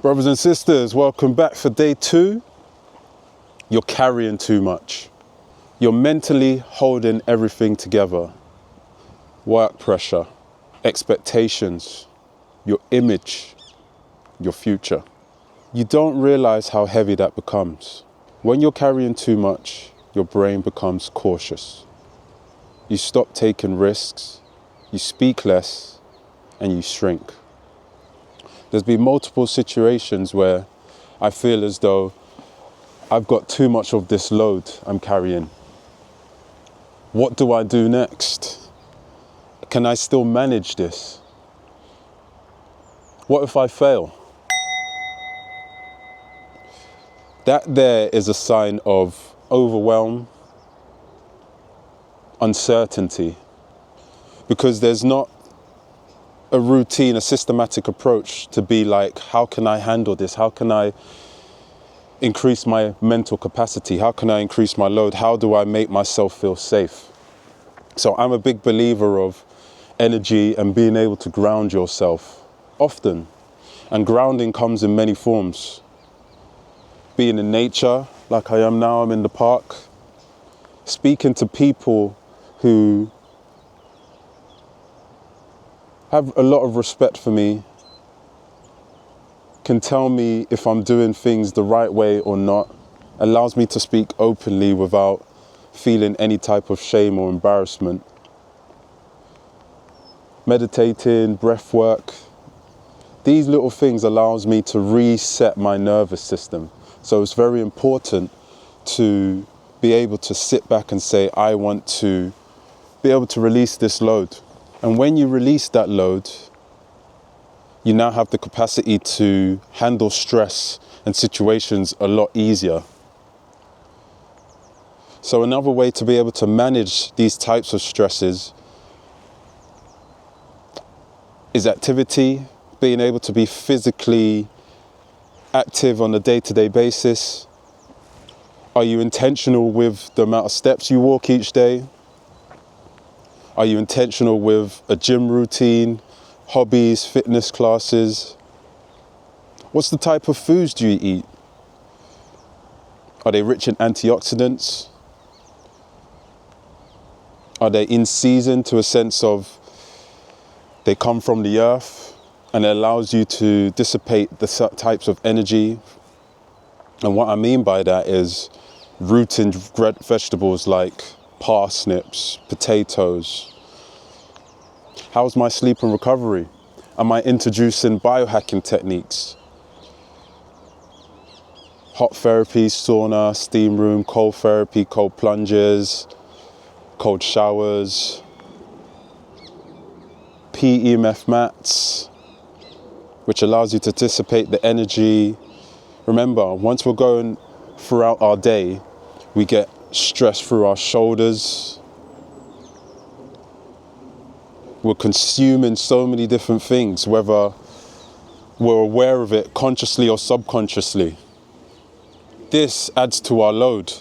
Brothers and sisters, welcome back for day 2. You're carrying too much. You're mentally holding everything together. Work pressure, expectations, your image, your future. You don't realize how heavy that becomes. When you're carrying too much, your brain becomes cautious. You stop taking risks, you speak less, and you shrink. There's been multiple situations where I feel as though I've got too much of this load I'm carrying. What do I do next? Can I still manage this? What if I fail? That there is a sign of overwhelm, uncertainty, because there's not a routine, a systematic approach to be like, how can I handle this? How can I increase my mental capacity? How can I increase my load? How do I make myself feel safe? So I'm a big believer of energy and being able to ground yourself often. And grounding comes in many forms. Being in nature, like I am now, I'm in the park. Speaking to people who have a lot of respect for me, can tell me if I'm doing things the right way or not, allows me to speak openly without feeling any type of shame or embarrassment. Meditating, breath work, these little things allows me to reset my nervous system. So it's very important to be able to sit back and say, I want to be able to release this load. And when you release that load, you now have the capacity to handle stress and situations a lot easier. So another way to be able to manage these types of stresses is activity, being able to be physically active on a day-to-day basis. Are you intentional with the amount of steps you walk each day? Are you intentional with a gym routine, hobbies, fitness classes? What's the type of foods do you eat? Are they rich in antioxidants? Are they in season to a sense of they come from the earth and it allows you to dissipate the types of energy? And what I mean by that is rooted vegetables like parsnips, potatoes. How's my sleep and recovery? Am I introducing biohacking techniques? Hot therapy, sauna, steam room, cold therapy, cold plunges, cold showers, PEMF mats, which allows you to dissipate the energy. Remember, once we're going throughout our day, we get stress through our shoulders. We're consuming so many different things, whether we're aware of it consciously or subconsciously. This adds to our load,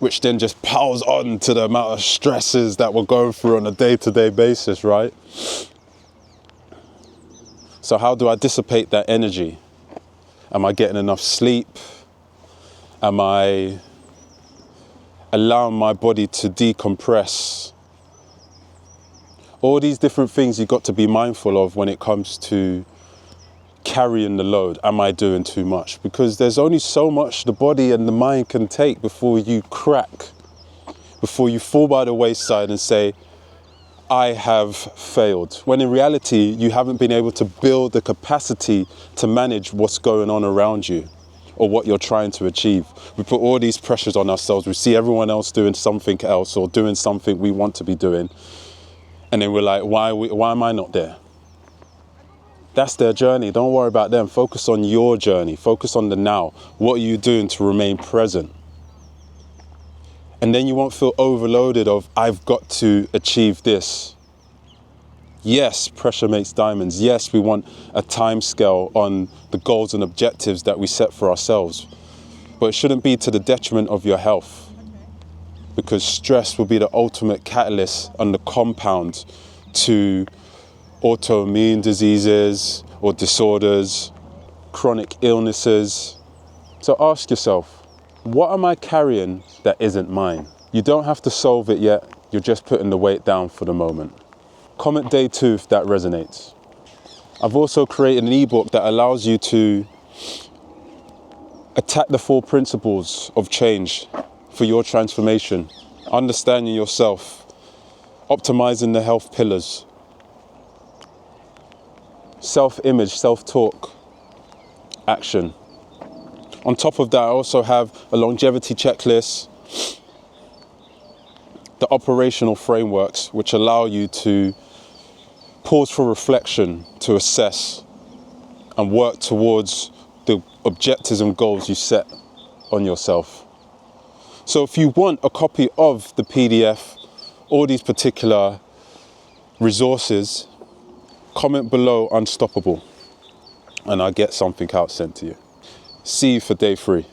which then just piles on to the amount of stresses that we're going through on a day-to-day basis, right? So how do I dissipate that energy? Am I getting enough sleep? Am I allowing my body to decompress? All these different things you've got to be mindful of when it comes to carrying the load. Am I doing too much? Because there's only so much the body and the mind can take before you crack, before you fall by the wayside and say, I have failed. When in reality, you haven't been able to build the capacity to manage what's going on around you or what you're trying to achieve. We put all these pressures on ourselves. We see everyone else doing something else or doing something we want to be doing. And then we're like, why am I not there? That's their journey. Don't worry about them. Focus on your journey. Focus on the now. What are you doing to remain present? And then you won't feel overloaded of, I've got to achieve this. Yes, pressure makes diamonds. Yes, we want a time scale on the goals and objectives that we set for ourselves. But it shouldn't be to the detriment of your health. Because stress will be the ultimate catalyst and the compound to autoimmune diseases, or disorders, chronic illnesses. So ask yourself, what am I carrying that isn't mine? You don't have to solve it yet, you're just putting the weight down for the moment. Comment day 2 if that resonates. I've also created an ebook that allows you to attack the 4 principles of change for your transformation, understanding yourself, optimizing the health pillars, self-image, self-talk, action. On top of that, I also have a longevity checklist, the operational frameworks, which allow you to pause for reflection, to assess and work towards the objectives and goals you set on yourself. So if you want a copy of the PDF or these particular resources, comment below Unstoppable and I'll get something out sent to you. See you for day 3.